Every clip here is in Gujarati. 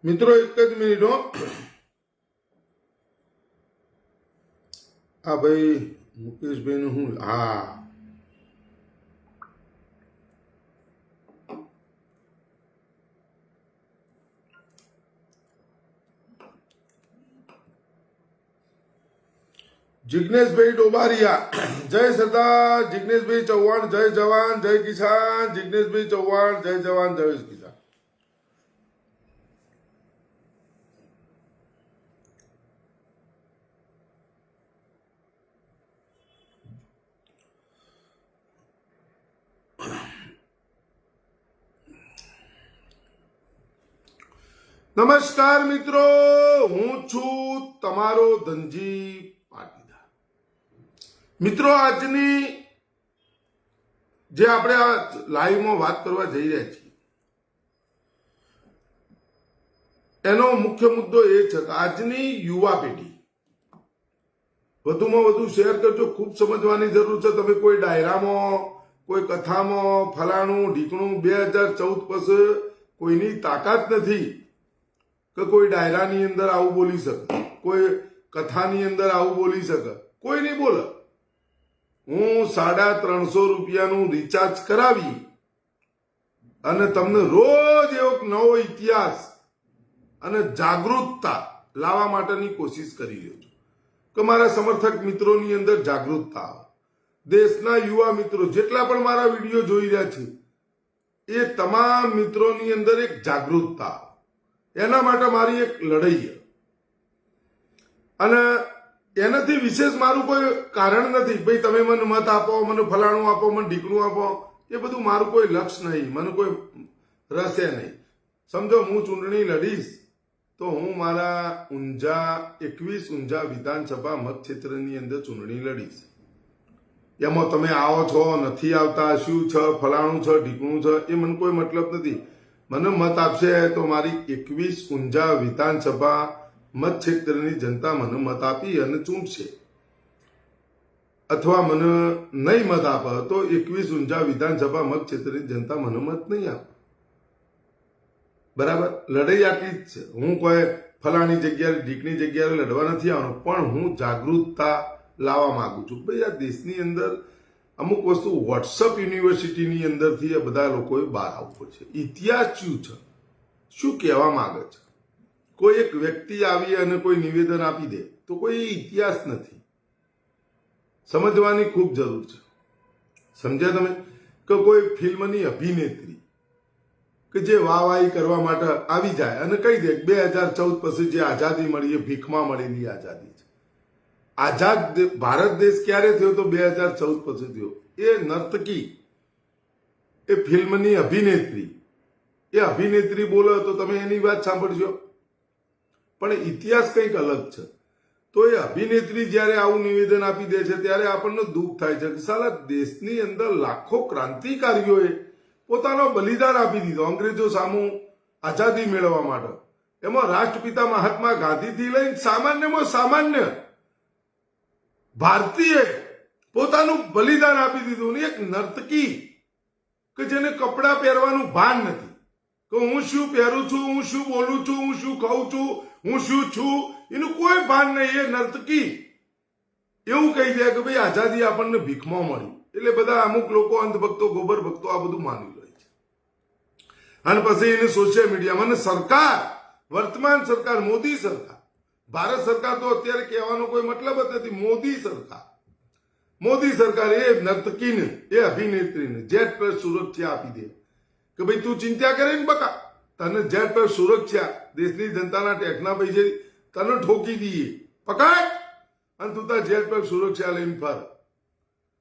મિત્રો એક જ મિનિટ હો. આ ભાઈ મુકેશભાઈ નું હું હા જિગ્નેશભાઈ ડોબારિયા જય સરદાર જિગ્નેશભાઈ ચૌહાણ જય જવાન જય કિસાન જિગ્નેશભાઈ ચૌહાણ જય જવાન જય કિસાન. નમસ્કાર મિત્રો, હું છું તમારો ધનજી પાટીદાર. મિત્રો આજની જે આપણે આ લાઈવમાં વાત કરવા જઈ રહ્યા છીએ એનો મુખ્ય મુદ્દો એ છે કે આજની યુવા પેઢી વધુમાં વધુ શેર કરજો. ખૂબ સમજવાની જરૂર છે. તમે કોઈ ડાયરામાં કોઈ કથામાં ફલાણું ઢીકણું 2014 પછી કોઈની તાકાત નથી કે કોઈ ડાયરાની અંદર આવું બોલી શકે, કોઈ કથાની અંદર આવું બોલી શકે. કોઈ નહીં બોલે. હું 350 રૂપિયાનું રિચાર્જ કરાવી અને તમને રોજ એવો નવો ઇતિહાસ અને જાગૃતતા લાવવા માટેની કોશિશ કરી રહ્યો છું કે મારા સમર્થક મિત્રોની અંદર જાગૃતતા આવે. દેશના યુવા મિત્રો જેટલા પણ મારા વિડીયો જોઈ રહ્યા છે એ તમામ મિત્રોની અંદર એક જાગૃતતા આવે. એના માટે મારી એક લડાઈ છે અને એનાથી વિશેષ મારું કોઈ કારણ નથી. ભાઈ તમે મને મત આપો, મને ફલાણું આપો, મને ઢીકણું આપો, એ બધું મારું કોઈ લક્ષ્ય નહીં, મને કોઈ રસે નહીં. સમજો હું ચૂંટણી લડીશ તો હું મારા 21 ઊંઝા વિધાનસભા મતક્ષેત્રની અંદર ચૂંટણી લડીશ. એમાં તમે આવો છો નથી આવતા, શું છે, ફલાણું છે, ઢીકણું છે, એ મને કોઈ મતલબ નથી. મને મત આપશે તો મારી 21 ઊંઝા વિધાનસભા મતક્ષેત્રની જનતા મને મત આપી અને ચૂંટશે, અથવા મને નહીં મત આપે તો 21 ઊંઝા વિધાનસભા મતક્ષેત્રની જનતા મને મત નહીં આપે. બરાબર? લડાઈ આટલી જ છે. હું કોઈ ફલાણી જગ્યાએ ઢીકની જગ્યાએ લડવા નથી આવવાનો, પણ હું જાગૃતતા લાવવા માંગુ છું. ભાઈ આ દેશની અંદર અમુક વસ્તુ વોટ્સઅપ યુનિવર્સિટીની અંદરથી આ બધા લોકોએ બહાર આવવું છે. ઇતિહાસ શું છે, શું કહેવા માંગે છે. કોઈ એક વ્યક્તિ આવી અને કોઈ નિવેદન આપી દે તો કોઈ ઇતિહાસ નથી. સમજવાની ખૂબ જરૂર છે. સમજ્યા તમે? કે કોઈ ફિલ્મની અભિનેત્રી કે જે વાહવાહી કરવા માટે આવી જાય અને કહી દે 2014 પછી જે આઝાદી મળી એ ભીખમાં મળેલી આઝાદી છે. આઝાદ ભારત દેશ ક્યારે થયો? તો 2014 પછી થયો. એ નર્તકી, એ ફિલ્મની અભિનેત્રી, એ અભિનેત્રી બોલે તો તમે એની વાત સાંભળજો, પણ ઇતિહાસ કંઈક અલગ છે. તો એ અભિનેત્રી જ્યારે આવું નિવેદન આપી દે છે ત્યારે આપણને દુઃખ થાય છે કે સાલા દેશની અંદર લાખો ક્રાંતિકારીઓએ પોતાનો બલિદાન આપી દીધો અંગ્રેજો સામું આઝાદી મેળવવા માટે. એમાં રાષ્ટ્રપિતા મહાત્મા ગાંધીથી લઈને સામાન્યમાં સામાન્ય ભારતીય પોતાનું બલિદાન આપી દીધું. એક નર્તકી કે જેને કપડાં પહેરવાનું ભાન નથી કે હું શું પહેરું છું, હું શું બોલું છું, હું શું ખાઉં છું, હું શું છું, એનું કોઈ ભાન નહીં. એ નર્તકી એવું કહી દે કે ભાઈ આઝાદી આપણને ભીખમાં મળી, એટલે બધા અમુક લોકો અંધભક્તો, ગોબર ભક્તો આ બધું માની લે છે. અને પછી એને સોશિયલ મીડિયામાં અને સરકાર, વર્તમાન સરકાર, મોદી સરકાર, ભારત સરકાર તો અત્યારે કહેવાનો કોઈ મતલબ જ નથી. મોદી સરકાર એ નર્તકીને, એ અભિનેત્રીને જેટ પર સુરક્ષા આપી દે કે ભાઈ તું ચિંતા કરે ને બકા, તને જેટ પર સુરક્ષા દેશની જનતાના ટેક્સના પૈસે તને ઠોકી દઈએ, પકડ અને તું તાર જેટ પર સુરક્ષા લઈને ફર.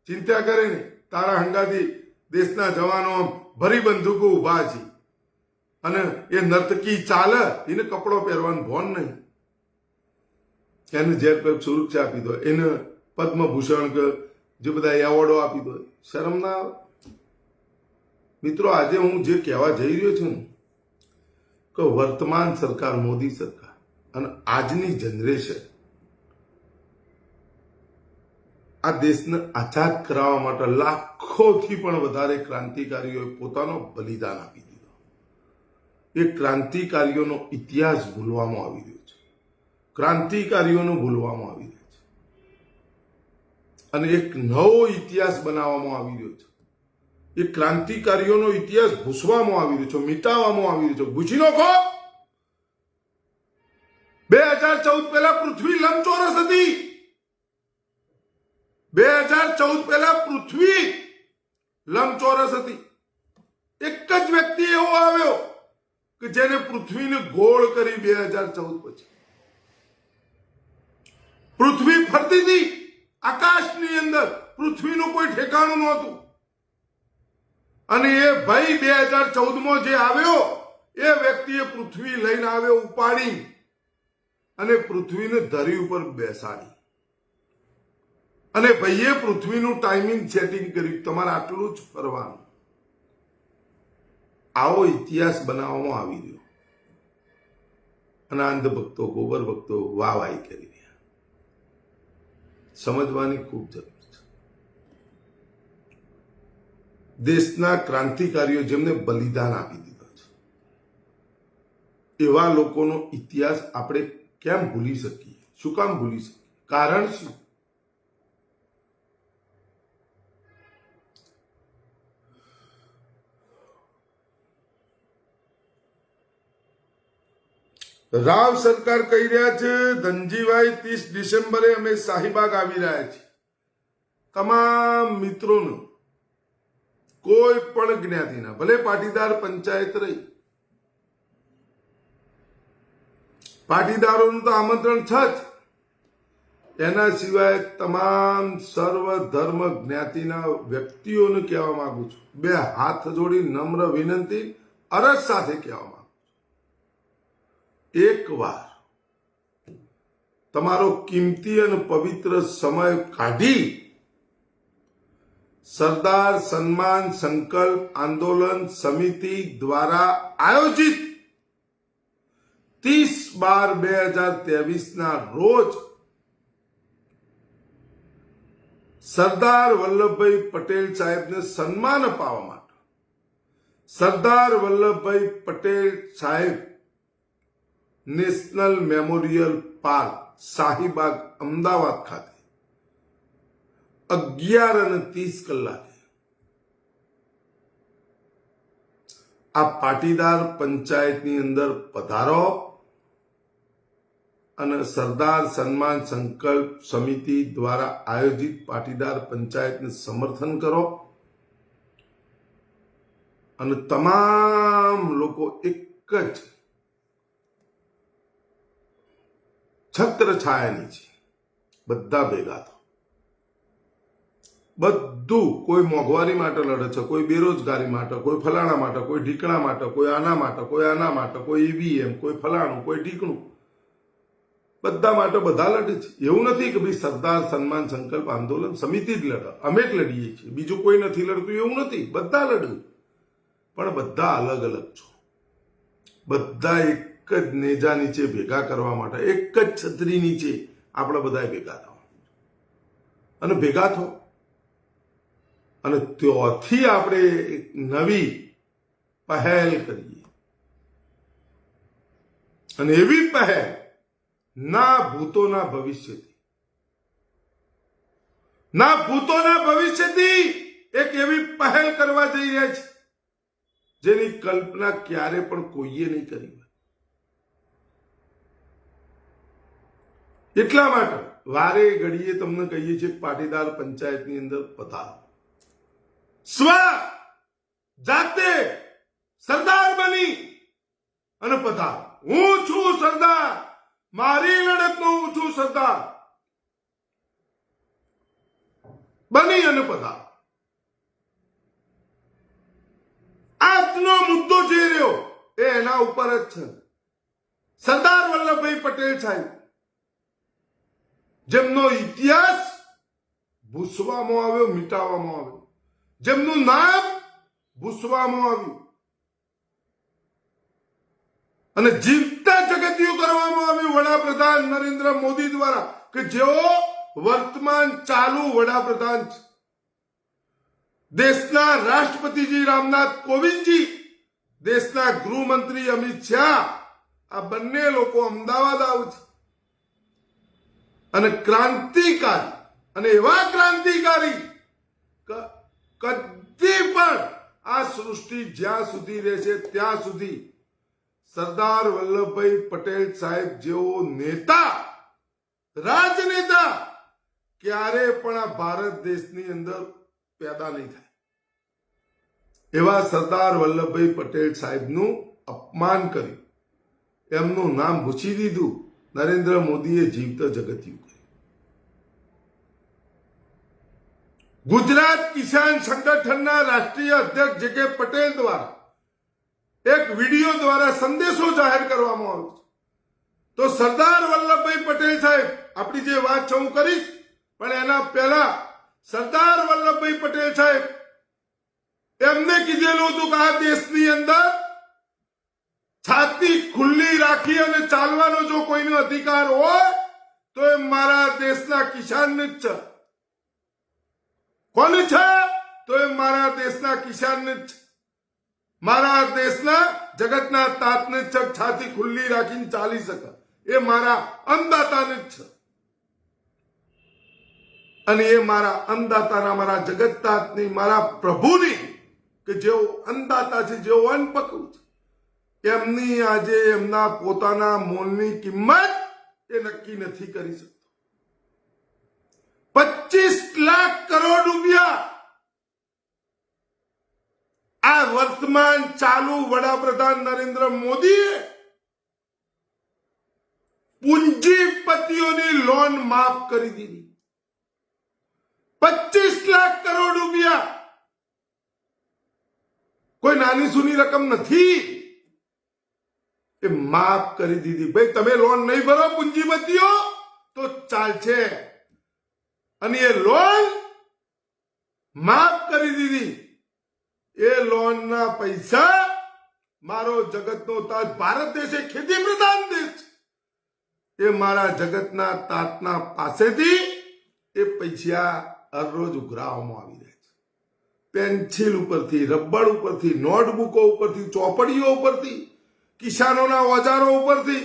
ચિંતા કરે ને તારા હંગાથી દેશના જવાનો ભરી બંદૂકો ઉભા છે અને એ નર્તકી ચાલે, એને કપડો પહેરવાનું ભોન નહીં. એને જેટ પર સુરક્ષા આપી દો, એને પદ્મભૂષણ કે જે બધા એવોર્ડો આપી દો. શરમ ના આવે? મિત્રો આજે હું જે કહેવા જઈ રહ્યો છું ને કે વર્તમાન સરકાર, મોદી સરકાર અને આજની જનરેશન આ દેશને આઝાદ કરાવવા માટે લાખોથી પણ વધારે ક્રાંતિકારીઓએ પોતાનો બલિદાન આપી દીધો. એ ક્રાંતિકારીઓનો ઇતિહાસ ભૂલવામાં આવી રહ્યો છે. ક્રાંતિકારીઓનો ભૂલવામાં આવી રહ્યો છે અને એક નવો ઇતિહાસ બનાવવામાં આવી રહ્યો છે. એ ક્રાંતિકારીઓનો ઇતિહાસ ભૂસવામાં આવી રહ્યો છે, મિટાવવામાં આવી રહ્યો છે. ભૂસી નાખો. 2014 પહેલા પૃથ્વી લંબચોરસ હતી. 2014 પહેલા પૃથ્વી લંબચોરસ હતી. એક જ વ્યક્તિ એવો આવ્યો કે જેને પૃથ્વીને ગોળ કરી 2014 પછી. પૃથ્વી ફરતી હતી આકાશની અંદર, પૃથ્વીનું કોઈ ઠેકાણું નહોતું. અને એ ભાઈ 2014માં જે આવ્યો એ વ્યક્તિએ પૃથ્વી લઈને આવ્યો ઉપાડી અને પૃથ્વીને ધરી ઉપર બેસાડી. અને ભાઈએ પૃથ્વીનું ટાઈમિંગ સેટિંગ કર્યું, તમારે આટલું જ ફરવાનું. આવો ઇતિહાસ બનાવવામાં આવી રહ્યો અને અંધભક્તો, ગોબર ભક્તો વાહવાહી કરી રહ્યા. સમજવાની ખૂબ જરૂર છે. દેશના ક્રાંતિકારીઓ જેમને બલિદાન આપી દીધા છે, એવા લોકોનો ઇતિહાસ આપણે કેમ ભૂલી શકીએ? શું કામ ભૂલી શકીએ? કારણ શું? રાવ સરકાર કહી રહ્યા છે, ધનજીભાઈ 30 ડિસેમ્બરે અમે શાહીબાગ આવી રહ્યા છીએ. તમામ મિત્રોનું કોઈ પણ જ્ઞાતિના, ભલે પાટીદાર પંચાયત રહી, પાટીદારોનું તો આમંત્રણ છે જ, એના સિવાય તમામ સર્વ ધર્મ જ્ઞાતિના વ્યક્તિઓને કહેવા માંગુ છું, બે હાથ જોડી નમ્ર વિનંતી અરજ સાથે કહેવા માંગુ છું, એકવાર તમારો કિંમતી અને પવિત્ર સમય કાઢી સરદાર સન્માન સંકલ્પ આંદોલન સમિતિ દ્વારા આયોજિત 30/12/2023 ના રોજ સરદાર વલ્લભભાઈ પટેલ સાહેબને સન્માન અપાવવા માટે સરદાર વલ્લભભાઈ પટેલ સાહેબ national memorial park Shahibaug Ahmedabad ખાતે 11:30 કલાકે આ પાટીદાર પંચાયતની અંદર પધારો અને સરદાર સન્માન સંકલ્પ સમિતિ દ્વારા આયોજિત પાટીદાર પંચાયતને સમર્થન કરો અને તમામ લોકો એક જ છત્ર છાયા નીચે બધા ભેગા થો. બધું, કોઈ મોંઘવારી માટે લડે છે, કોઈ બેરોજગારી માટે, કોઈ ફલાણા માટે, કોઈ ઢીકણા માટે, કોઈ આના માટે, કોઈ આના માટે, કોઈ ઈવીએમ, કોઈ ફલાણું, કોઈ ઢીકણું, બધા માટે બધા લડે છે. એવું નથી કે ભાઈ સરદાર સન્માન સંકલ્પ આંદોલન સમિતિ જ લડે, અમે જ લડીએ છીએ, બીજું કોઈ નથી લડતું, એવું નથી. બધા લડે, પણ બધા અલગ અલગ છો. બધા એક જ નેજા નીચે ભેગા કરવા માટે, એક જ છત્રી નીચે આપણે બધા ભેગા થવા અને ભેગા થો અને ત્યાંથી આપણે એક નવી પહેલ કરીએ. અને એવી પહેલ ના ભૂતોના ભવિષ્યથી એક એવી પહેલ કરવા જઈ રહ્યા છે જેની કલ્પના ક્યારે પણ કોઈએ નહીં કરી. એટલા માટે વારે ઘડીએ તમને કહીએ છીએ પાટીદાર પંચાયતની અંદર પધારો. સ્વ જાતે સરદાર બની અને પધારો. હું છું સરદાર, મારી લડતનો હું છું સરદાર, બની અને પધારો. આજનો મુદ્દો જે રહ્યો એ એના ઉપર જ છે. સરદાર વલ્લભભાઈ પટેલ સાહેબ જેમનો ઇતિહાસ ભૂસવામાં આવ્યો, મિટાવવામાં આવ્યો, જેમનું નામ ભૂસવામાં આવ્યું અને જીવતા જગતિયું કરવામાં આવ્યું વડાપ્રધાન નરેન્દ્ર મોદી દ્વારા, કે જેઓ વર્તમાન ચાલુ વડાપ્રધાન છે. દેશના રાષ્ટ્રપતિજી રામનાથ કોવિંદજી દેશના ગૃહમંત્રી અમિત શાહ આ બંને લોકો અમદાવાદ આવે છે અને ક્રાંતિકારી અને એવા ક્રાંતિકારી કદી પણ આ સૃષ્ટિ જ્યાં સુધી રહેશે ત્યાં સુધી સરદાર વલ્લભભાઈ પટેલ સાહેબ જેવો નેતા રાજનેતા ક્યારે પણ આ ભારત દેશની અંદર પેદા નહીં થાય. એવા સરદાર વલ્લભભાઈ પટેલ સાહેબનું અપમાન કર્યું, એમનું નામ ભૂસી દીધું. નરેન્દ્ર મોદીએ જીવત જગત્યું કર્યું. ગુજરાત કિસાન સંગઠનના રાષ્ટ્રીય અધ્યક્ષ જે કે પટેલ દ્વારા એક વિડીયો દ્વારા સંદેશો જાહેર કરવામાં આવ્યો છે. તો સરદાર વલ્લભભાઈ પટેલ સાહેબ, આપણી જે વાત છે હું કરીશ, પણ એના પહેલા સરદાર વલ્લભભાઈ પટેલ સાહેબ એમને કીધેલું હતું કે આ દેશની અંદર છાતી ખુલ્લી રાખી અને ચાલવાનો જો કોઈનો અધિકાર હોય તો એ મારા દેશના કિસાનને જ છે. કોણ છે? તો એ મારા દેશના કિસાનને જ છે. મારા દેશના જગતના તાતને જ છે. છાતી ખુલ્લી રાખીને ચાલી શકે એ મારા અન્નદાતાને જ છે. અને એ મારા અન્નદાતાના, મારા જગતતાતની, મારા પ્રભુની, કે જેઓ અન્નદાતા છે, જેઓ અન્ન પકવું છે, એમની આજે એમના પોતાના મોલની કિંમત એ નક્કી નથી કરી શકતો. 25 લાખ કરોડ રૂપિયા આ વર્તમાન ચાલુ વડાપ્રધાન નરેન્દ્ર મોદીએ પૂંજીપતિઓની લોન માફ કરી દીધી. 25 લાખ કરોડ રૂપિયા કોઈ નાની સૂની રકમ નથી. એ માફ કરી દીધી. ભાઈ તમે લોન નહીં ભરો પૂંજીપતિઓ તો ચાલશે. અને એ લોન માફ કરી દીધી. એ લોનના પૈસા મારો જગતનો તાત, ભારત દેશ એ ખેતી પ્રધાન દેશ, એ મારા જગતના તાતના પાસેથી એ પૈસા હરરોજ ઉઘરાવવામાં આવી રહ્યા છે. પેન્સિલ ઉપરથી, રબર ઉપરથી, નોટબુકો ઉપરથી, ચોપડીઓ ઉપરથી, કિસાનોના ઓજારો ઉપરથી,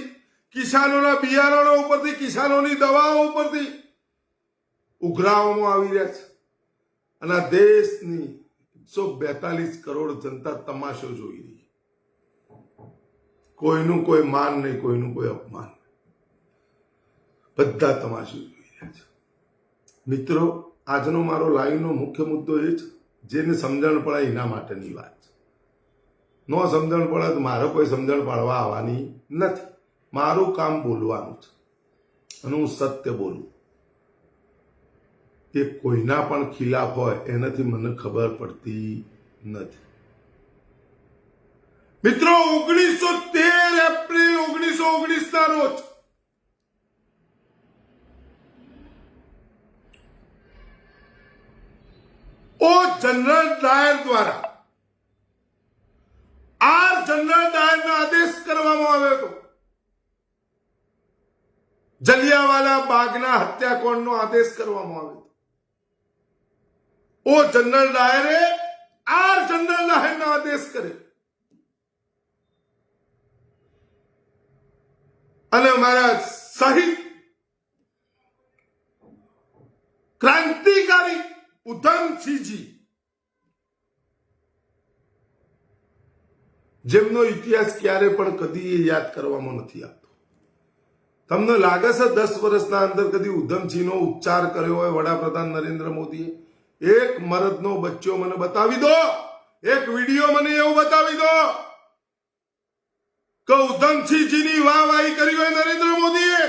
કિસાનોના બિયારણો ઉપરથી, કિસાનોની દવાઓ ઉપરથી ઉઘરાવવામાં આવી રહ્યા છે. અને આ દેશની 142 કરોડ જનતા તમાશો જોઈ રહી. કોઈનું કોઈ માન નહીં, કોઈનું કોઈ અપમાન. બધા તમાશો જોઈ રહ્યા છે. મિત્રો, આજનો મારો લાઈવનો મુખ્ય મુદ્દો એ છે, જેને સમજણ પડે એના માટેની વાત છે. ન સમજણ પડે તો મારે કોઈ સમજણ પાડવા આવવાની નથી. મારું કામ બોલવાનું છે અને હું સત્ય બોલું. એ કોઈના પણ ખિલાફ હોય એનાથી મને ખબર પડતી નથી. મિત્રો, 1913 એપ્રિલ 1919 ના રોજ જનરલ ડાયર દ્વારા જનરલ ડાયરનો આદેશ કરવામાં આવ્યો હતો. જલિયાવાલા બાગના હત્યાકાંડનો આદેશ કરવામાં આવ્યો હતો. જનરલ ડાયરે જનરલ ડાયરનો આદેશ કર્યો અને અમારા શહીદ ક્રાંતિકારી ઉધમસિંહજી, જેમનો ઇતિહાસ ક્યારે પણ કદી યાદ કરવામાં નથી આવતો. તમને લાગે છે 10 વર્ષના અંદર કદી ઉધમસિંહનો ઉચ્ચાર કર્યો હોય વડાપ્રધાન નરેન્દ્ર મોદીએ? એક મરદનો બચ્ચો મને બતાવી દો, એક વિડીયો મને એવું બતાવી દો કે ઉધમસિંહજીની વાહવાહી કરી હોય નરેન્દ્ર મોદીએ.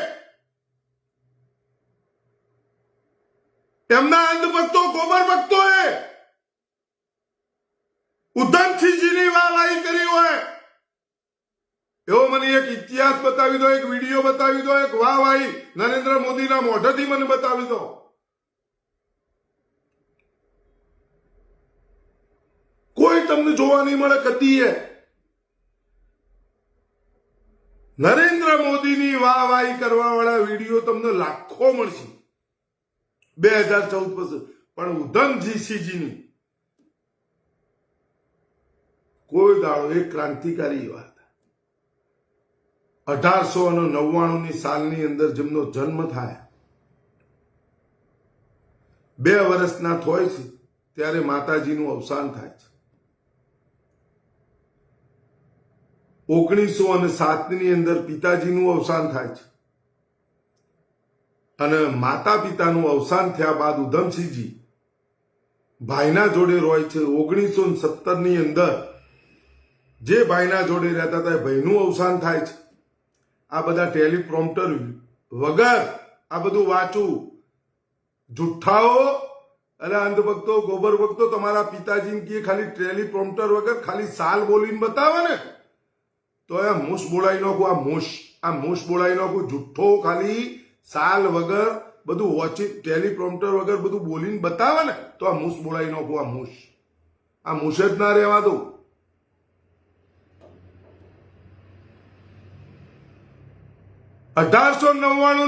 એમના અંધભક્તો, ગોબર ભક્તોએ ઉધમસિંહજીની વાહવાહી કરી હોય એવો મને એક ઇતિહાસ બતાવી દો, એક વિડીયો બતાવી દો, એક વાહવાહી નરેન્દ્ર મોદીના મોઢેથી મને બતાવી દો. કોઈ તમને જોવા નહીં મળે કદી. નરેન્દ્ર મોદીની વાહવાહી કરવા વાળા વિડીયો તમને લાખો મળશે 2014 પછી, પણ ઉધમસિંહજીની કોઈ દાડો એક ક્રાંતિકારી વાત 1899 સાલની અંદર જેમનો જન્મ થાય 2 વર્ષના થાય છે ત્યારે માતાજીનું અવસાન થાય છે. 1907 ની અંદર પિતાજીનું અવસાન થાય છે અને માતા પિતાનું અવસાન થયા બાદ ઉધમસિંહજી ભાઈના જોડે રોય છે. 1917 ની અંદર જે ભાઈના જોડે રહેતા હતા ભાઈનું અવસાન થાય છે. આ બધા ટેલિપ્રોમ્પ્ટર વગર આ બધું વાંચવું જુઠ્ઠાઓ અને અંધભક્તો ગોબર ભક્તો તમારા પિતાજીને કે ખાલી ટેલિપ્રોમ્પ્ટર વગર ખાલી સાલ બોલીને બતાવે ને તો એ મૂસ બોલાઈ નાખું. આ મૂસ બોલાઈ નાખું. જુઠ્ઠો ખાલી સાલ વગર બધું વોચી ટેલિપ્રોમ્પ્ટર વગર બધું બોલીને બતાવે ને તો આ મૂસ બોલાઈ નાખું. આ મૂસ જ ના રહેવા દઉં.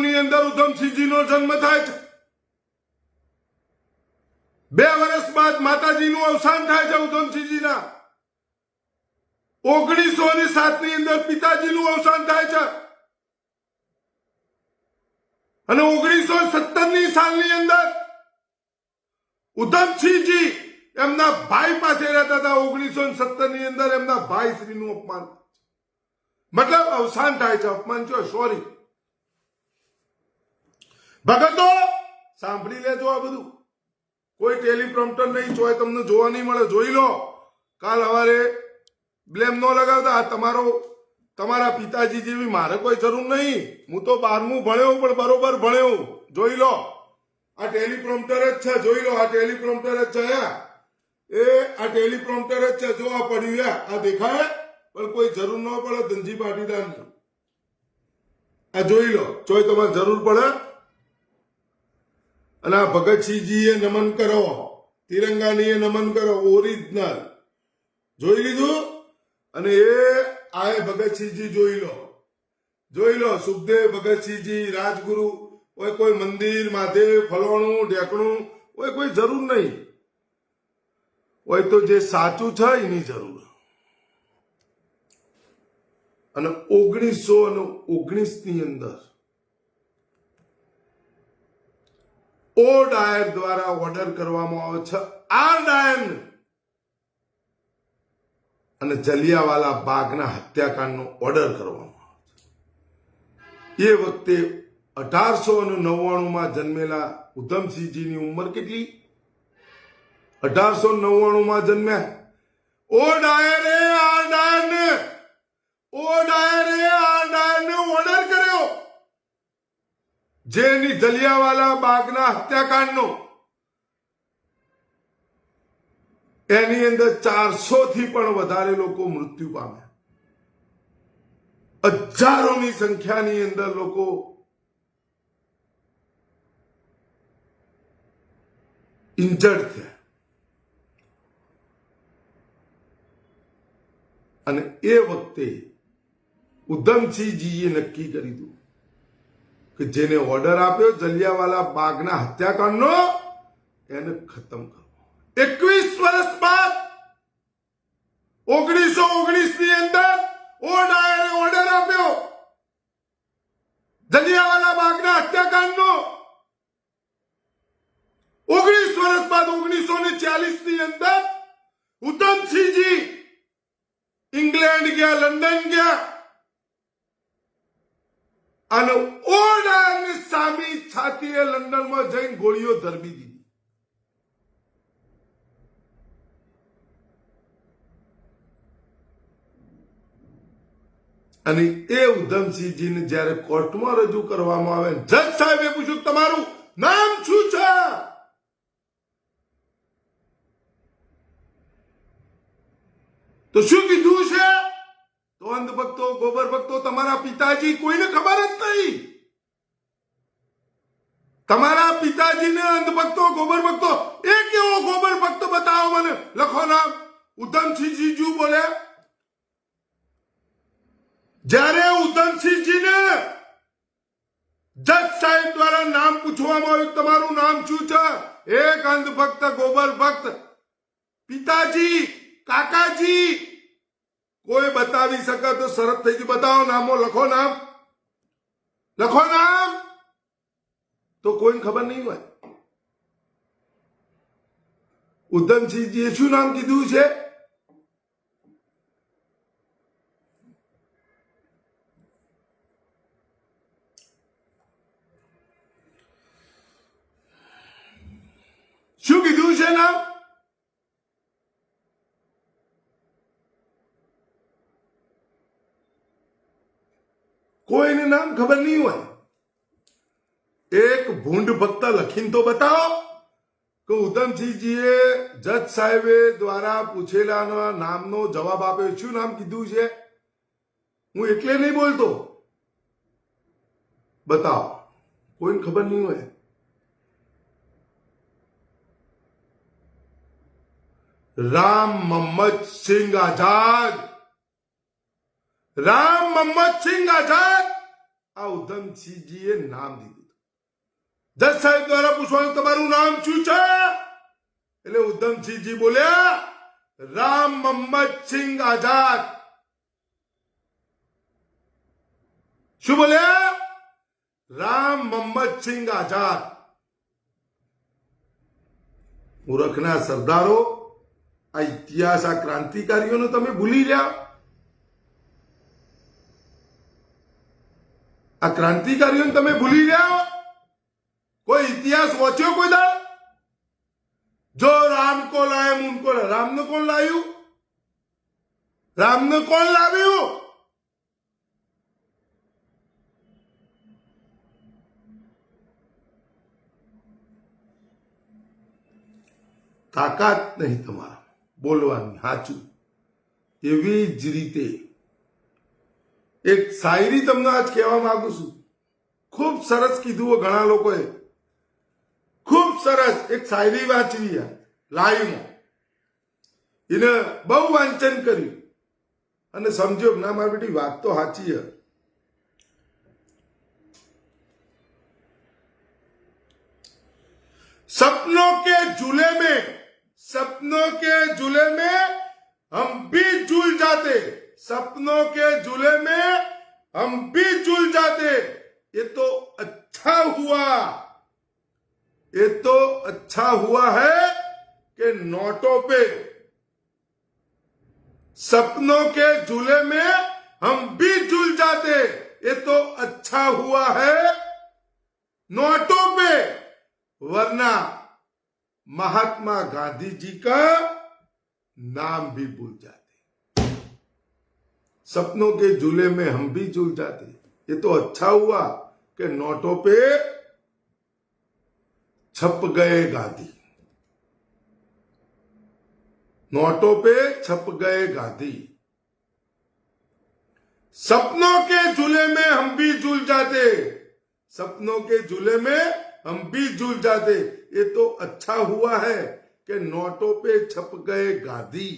ની અંદર ઉધમસિંહજીનો જન્મ થાય છે. 2 વર્ષ બાદ માતાજીનું અવસાન થાય છે ઉધમસિંહજીના. 1907 ની અંદર પિતાજીનું અવસાન થાય છે અને 1917 સાલની અંદર ઉધમસિંહજી એમના ભાઈ પાસે રહેતા હતા. 1917 ની અંદર એમના ભાઈ શ્રીનું અપમાન, મતલબ અવસાન થાય છે. અપમાન છે, સોરી ભગતો સાંભળી લેજો. આ બધું કોઈ ટેલિપ્રોમ્પ્ટર નહીં જોય, તમને જોવા નહીં મળે. જોઈ લો. કાલ સવારે બ્લેમ ન લગાવતા. તમારા પિતાજી જેવી મારે કોઈ જરૂર નહીં. હું તો 12મું ભણ્યો પણ બરોબર ભણ્યો. જોઈ લો. આ ટેલિપ્રોમ્પ્ટર જ છે. જોઈ લો. આ ટેલિપ્રોમ્પ્ટર જ છે. આ ટેલિપ્રોમ્પ્ટર જ છે. જો આ પડ્યું આ દેખાય પણ કોઈ જરૂર ન પડે ધનજી પાટીદારની. આ જોઈ લો. જોઈ તમારે જરૂર પડે. અને આ ભગતસિંહજીએ નમન કરો, તિરંગાનીએ નમન કરો, ઓરિજિનલ જોઈ લીધું. અને આ ભગતસિંહજી જોઈ લો. સુખદેવ ભગતસિંહજી રાજગુરુ. કોઈ મંદિર માધેવ ફલોણું ઢેકણું કોઈ જરૂર નહીં હોય. તો જે સાચું છે એની જરૂર. અને 1919 ની અંદર ઓ ડાયર દ્વારા ઓર્ડર કરવામાં આવે છે આર ડાયરને અને જલિયાવાલા બાગના હત્યાકાંડનો ઓર્ડર કરવામાં આવે છે. એ વખતે 1899 જન્મેલા ઉધમસિંહજીની ઉંમર કેટલી? 1899 જન્મ્યા. ઓ ડાયરે આર ડાયરને ઓર્ડર કર્યો જેની જલિયાવાલા બાગના હત્યાકાંડનો એની અંદર 400 થી પણ વધારે લોકો મૃત્યુ પામ્યા. હજારોની સંખ્યાની અંદર લોકો ઇન્જર્ડ થયા. અને એ વખતે ઉધમસિંહજીએ નક્કી કરી દીધું કે જેને ઓર્ડર આપ્યો જલિયાવાલા બાગના હત્યાકાંડનો એને ખતમ કરો. 21 વર્ષ બાદ 1919 ની અંદર ઓ ડાયરે ઓર્ડર આપ્યો જલિયાવાલા બાગના હત્યાકાંડનો. 19 વર્ષ બાદ 1940 ની અંદર ઉધમસિંહજી ઇંગ્લેન્ડ ગયા, લંડન ગયા અને ઓર્ડરની સામી છાતીએ લંડનમાં જઈને ગોળીઓ ધરબી દીધી. અને એ ઉધમસિંહજીને જયારે કોર્ટમાં રજૂ કરવામાં આવે, જજ સાહેબે પૂછ્યું તમારું નામ શું છે? તો શું કીધું છે? તો અંધભક્તો ગોબર ભક્તો તમારા પિતાજી કોઈને ખબર જ નહીં. તમારા પિતાજીને અંધભક્તો ગોબર ભક્તો એક એવો ગોબર ભક્ત બતાવો મને, લખો નામ. ઉધમસિંહજી બોલે. જ્યારે ઉધમસિંહજીને જજ સાહેબ દ્વારા નામ પૂછવામાં આવ્યું તમારું નામ શું છે? એક અંધભક્ત ગોબર ભક્ત પિતાજી કાકાજી કોઈ બતાવી શકે તો શરત થઈ ગઈ, બતાવો નામો, લખો નામ, લખો નામ. તો કોઈને ખબર નહીં હોય. ઉધમસિંહજીએ શું નામ કીધું છે? શું કીધું છે નામ? કોઈને નામ ખબર નહીં હોય. એક ભૂંડ ભક્ત લખીને તો બતાવો કે ઉધમસિંહજીએ જજ સાહેબે દ્વારા પૂછેલા નામનો જવાબ આપ્યો. શું નામ કીધું છે? હું એટલે નહીં બોલતો, બતાવો. કોઈને ખબર નહીં હોય. રામ મોહમ્મદ સિંહ આઝાદ. રામ મોહમ્મદ સિંહ આઝાદ. આ ઉધમસિંહજીએ નામ દીધું. જજ સાહેબ દ્વારા પૂછવાનું તમારું નામ શું છે? એટલે ઉધમસિંહજી બોલ્યા રામ મોહમ્મદ સિંહ આઝાદ. શું બોલ્યા? રામ મોહમ્મદ સિંહ આઝાદ. મૂર્ખના સરદારો, આ ઇતિહાસ, આ ક્રાંતિકારીઓને તમે ભૂલી ગયા. આ ક્રાંતિકારીઓને તમે ભૂલી ગયા. कोई इतिहास वाँच्यो कोई दाड़? जो राम को लाए उनको, राम ने कौन लायु? राम ने कौन लाव्यू? ताकत नहीं તમારા બોલવાની. સાચું. એવી જ રીતે એક શાયરી તમને આજ કહેવા માંગુ છું. ખૂબ સરસ કીધું ઘણા લોકોએ. ખૂબ સરસ એક શાયરી વાંચવી લાઈવમાં. એને બહુ વાંચન કર્યું અને સમજ્યો ના મારી બેટી વાત તો સાચી છે. सपनों के झूले में हम भी झूल जाते. सपनों के झूले में हम भी झूल जाते. ये तो अच्छा हुआ, ये तो अच्छा हुआ है कि नोटों पे. सपनों के झूले में हम भी झूल जाते. ये तो अच्छा हुआ है नोटों पे, वरना महात्मा गांधी जी का नाम भी भूल जाते. सपनों के झूले में हम भी झूल जाते. ये तो अच्छा हुआ कि नोटों पे छप गए गांधी. नोटों पे छप गए गांधी. सपनों के झूले में हम भी झूल जाते. सपनों के झूले में हम भी झूल जाते. ये तो अच्छा हुआ है कि नोटों पे छप गए गांधी.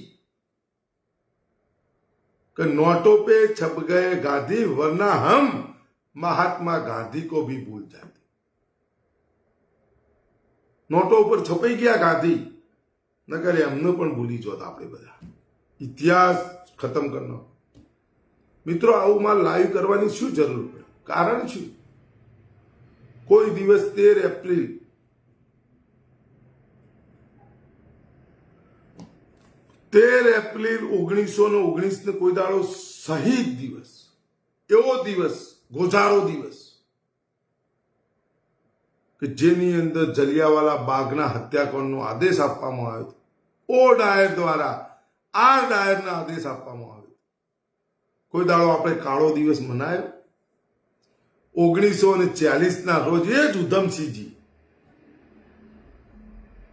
कि नोटों पे छप गए गांधी, वरना हम महात्मा गांधी को भी भूल जाते. नोटों पर छपाई गया गांधी, नकर हमने पण भूली जोत. आपणे बधा इतिहास खत्म करनो. मित्रों, आવું માં લાઈવ કરવાની શું જરૂર પડે? કારણ શું? કોઈ દિવસ 13 એપ્રિલ 1919 ને કોઈ દાડો શહીદ દિવસ, એવો દિવસ, ગોઝારો દિવસ કે જેની અંદર જલિયાવાલા બાગના હત્યાકાંડનો આદેશ આપવામાં આવ્યો. ઓ ડાયર દ્વારા આર ડાયરના આદેશ આપવામાં આવ્યો. કોઈ દાડો આપણે કાળો દિવસ મનાયો? 1940 ના રોજ એ જ ઉધમસિંહજી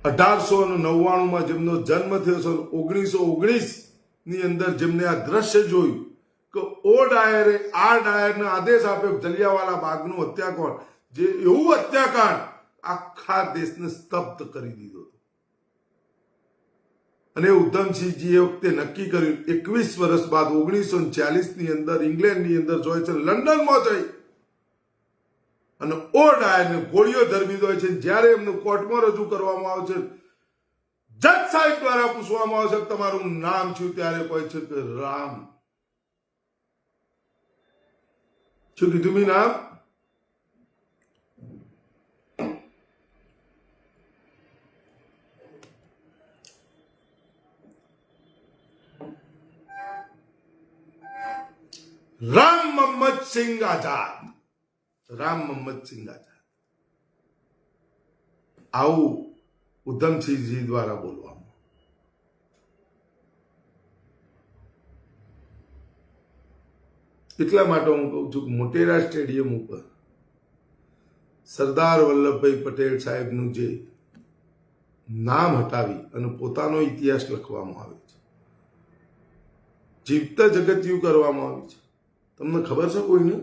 1899 જેમનો જન્મ થયો છે, 1919 ની અંદર જેમને આ દ્રશ્ય જોયું કે ઓ ડાયરે આ ડાયરને આદેશ આપ્યો જલિયાવાલા બાગનું હત્યાકાંડ, જે એવું હત્યાકાંડ આખા દેશને સ્તબ્ધ કરી દીધો. અને ઉધમસિંહજી એ વખતે નક્કી કર્યું 21 વર્ષ બાદ 1940 ની અંદર ઇંગ્લેન્ડની અંદર જોય છે, લંડનમાં જઈ અને ઓ ડાયરને ગોળીઓ ધરવી દો છે. જ્યારે એમનું કોર્ટમાં રજૂ કરવામાં આવે છે, જજ સાહેબ દ્વારા પૂછવામાં આવે છે તમારું નામ શું, ત્યારે કહે છે કે રામ. શું કીધું મી નામ? રામ મોહમ્મદ સિંહ આઝાદ. રામ મોહમ્મદ સિંહ આઝાદ. આવું ઉધમસિંહજી દ્વારા બોલવામાં. એટલા માટે હું કહું છું કે મોટેરા સ્ટેડિયમ ઉપર સરદાર વલ્લભભાઈ પટેલ સાહેબનું જે નામ હટાવી અને પોતાનો ઇતિહાસ લખવામાં આવે છે, જીવતા જગતિયું કરવામાં આવે છે. તમને ખબર છે કોઈને?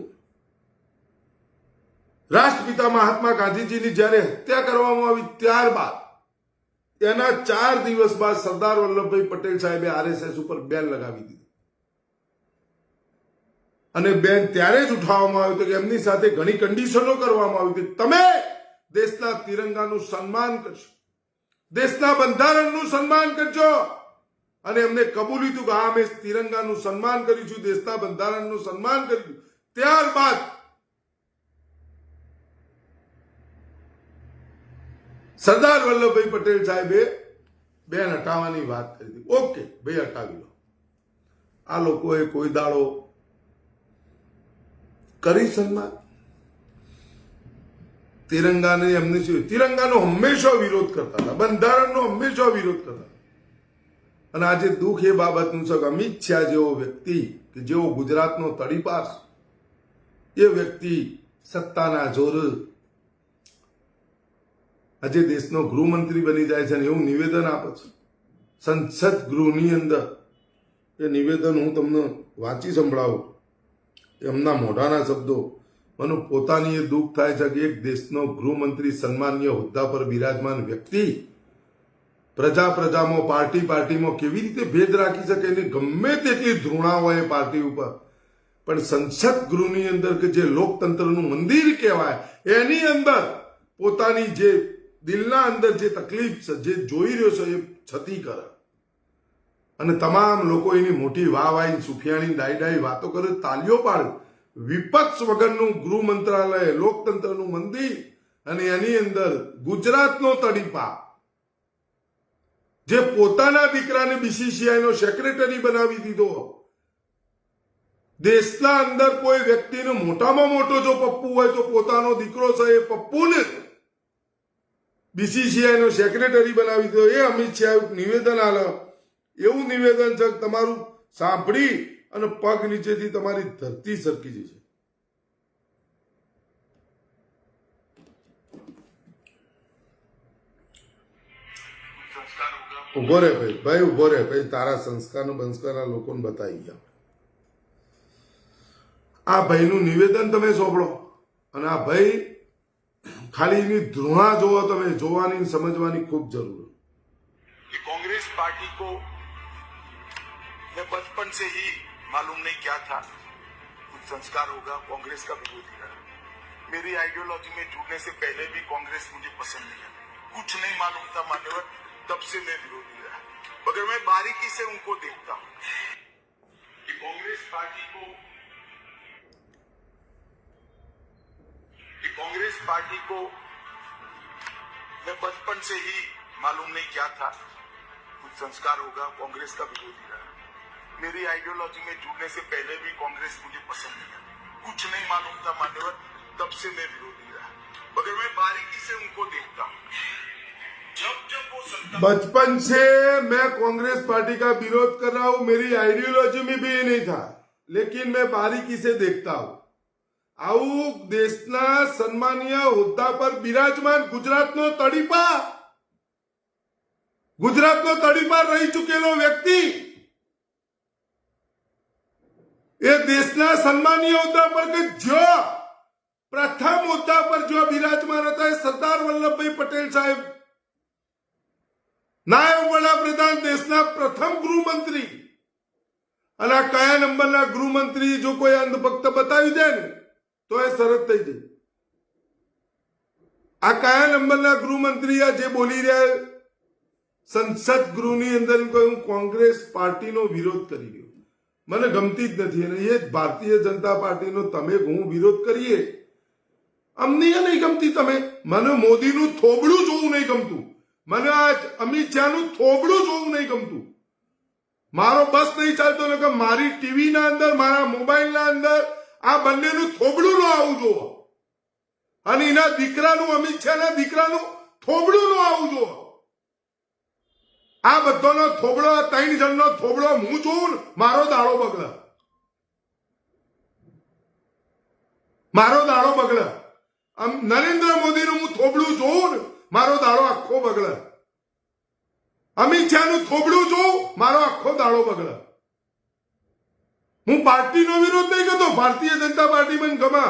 રાષ્ટ્રપિતા મહાત્મા ગાંધીજીની જયારે હત્યા કરવામાં આવી ત્યારબાદ એના 4 દિવસ બાદ સરદાર વલ્લભભાઈ પટેલ સાહેબે આરએસએસ ઉપર બેન લગાવી દીધી. અને બેન ત્યારે જ ઉઠાવવામાં આવ્યું હતું કે એમની સાથે ઘણી કન્ડિશનો કરવામાં આવી હતી. તમે દેશના તિરંગાનું સન્માન કરશો, દેશના બંધારણનું સન્માન કરજો. અને એમને કબૂલ્યું હતું કે હા, અમે તિરંગાનું સન્માન કરીશું, દેશના બંધારણનું સન્માન કરીશું. ત્યારબાદ સરદાર વલ્લભભાઈ પટેલ સાહેબે બેન હટાવવાની વાત કરી હતી. ઓકે ભાઈ, હટાવી લો. આ લોકોએ કોઈ દાડો કરી સન્માન? તિરંગાને એમને શું, તિરંગાનો હંમેશા વિરોધ કરતા હતા, બંધારણનો હંમેશા વિરોધ કરતા. અને આજે દુઃખ એ બાબતનું છે કે અમિત શાહ જેવો વ્યક્તિ કે જેવો ગુજરાતનો તડીપાર, એ વ્યક્તિ સત્તાના જોર આજે દેશનો ગૃહમંત્રી બની જાય છે અને એવું નિવેદન આપે છે સંસદ ગૃહની અંદર. એ નિવેદન હું તમને વાંચી સંભળાવું, એમના મોઢાના શબ્દો. મને પોતાની એ દુઃખ થાય છે કે એક દેશનો ગૃહમંત્રી સન્માનીય હોદ્દા પર બિરાજમાન વ્યક્તિ પ્રજામાં, પાર્ટીમાં કેવી રીતે ભેદ રાખી શકે? એની ગમે તેટલી ધૃણા હોય પાર્ટી ઉપર, પણ સંસદ ગૃહની અંદર કે જે લોકતંત્રનું મંદિર કહેવાય, એની અંદર પોતાની જે દિલના અંદર જે તકલીફ છે, જે જોઈ રહ્યો છે, એ છતી કરે. અને તમામ લોકો એની મોટી વાહ સુફિયાણી ડાઈ વાતો કરે, તાલીઓ પાડે. વિપક્ષ વગરનું ગૃહ મંત્રાલય, લોકતંત્રનું મંદિર, અને એની અંદર ગુજરાતનો તડીપા, જે પોતાના દીકરાને BCCI નો સેક્રેટરી બનાવી દીધો. દેશના અંદર કોઈ વ્યક્તિનો મોટામાં મોટો જો પપ્પુ હોય તો પોતાનો દીકરો છે, એ પપ્પુને BCCI નો સેક્રેટરી બનાવી દીધો. એ અમિત શાહ નિવેદન આલે, એવું નિવેદન છે કે તમારું સાંભળી અને પગ નીચેથી તમારી ધરતી સરકી જશે. ઉભો રે ભાઈ, ઉભો રે ભાઈ. તારા સંસ્કારનો બંસ્કાર આ લોકોને બતાવી ગયા. આ ભાઈનું નિવેદન તમે સોંપડો, અને આ ભાઈ ખાલી એની ધૃણા જોવો, તમે જોવાની સમજવાની ખૂબ જરૂર है. कांग्रेस पार्टी को मैं बचपन से ही मालूम नहीं क्या था, कुछ संस्कार होगा, कांग्रेस का विरोधी रहा. मेरी आइडियोलॉजी में जुड़ने से पहले भी कांग्रेस मुझे पसंद नहीं है, कुछ नहीं मालूम था मान्यवर, तब से मैं विरोधी रहा. मगर मैं बारीकी से उनको देखता हूं कि कांग्रेस पार्टी को मैं बचपन से ही मालूम नहीं क्या था, कुछ संस्कार होगा, कांग्रेस का विरोधी रहा. मेरी आइडियोलॉजी में जुड़ने से पहले भी कांग्रेस मुझे पसंद नहीं है, कुछ नहीं मालूम था मान्यवर, तब से मैं विरोधी रहा. मगर मैं बारीकी से उनको देखता हूं. जब वो बचपन से मैं कांग्रेस पार्टी का विरोध कर रहा हूं, मेरी आइडियोलॉजी में भी ये नहीं था, लेकिन मैं बारीकी से देखता हूं. આવું દેશના સન્માનીય હોદ્દા પર બિરાજમાન ગુજરાતનો તડીપાર રહી ચૂકેલો વ્યક્તિ, એ દેશના સન્માનીય હોદ્દા પર કે જો પ્રથમ હોદ્દા પર જો બિરાજમાન હતા એ સરદાર વલ્લભભાઈ પટેલ સાહેબ, નાયબ વડાપ્રધાન, દેશના પ્રથમ ગૃહમંત્રી. અને આ કયા નંબરના ગૃહમંત્રી જો કોઈ અંધભક્ત બતાવી દે ને તો એ શરત થઈ જાય. આ કયા નંબરના ગૃહમંત્રી આ જે બોલી રહ્યા સંસદ ગૃહની અંદર હું કોંગ્રેસ પાર્ટીનો વિરોધ કરી રહ્યો. મને ગમતી જ નથી. અને એ જ ભારતીય જનતા પાર્ટીનો તમે હું વિરોધ કરીએ, અમને એ નહીં ગમતી. મને મોદીનું થોબડું જોવું નહીં ગમતું, મને આ અમિત શાહનું થોબડું જોવું નહીં ગમતું. મારો બસ નહીં ચાલતો ને કે મારી ટીવી ના અંદર, મારા મોબાઈલ ના અંદર આ બંનેનું થોબડું ન આવું જોવો, અને એના દીકરાનું, અમિત શાહના દીકરાનું થોબડું ન આવું જોવો. આ બધાનો થોબડો, 3 જણનો થોબડો હું જોઉં ને મારો દાડો બગડે, મારો દાડો બગડે. નરેન્દ્ર મોદીનું હું થોબડું જોઉં ને મારો દાડો આખો બગડે. અમિત શાહનું થોબડું જોઉં મારો આખો દાડો બગડે. હું પાર્ટીનો વિરોધ નહીં કરતો, ભારતીય જનતા પાર્ટી મને ગમે.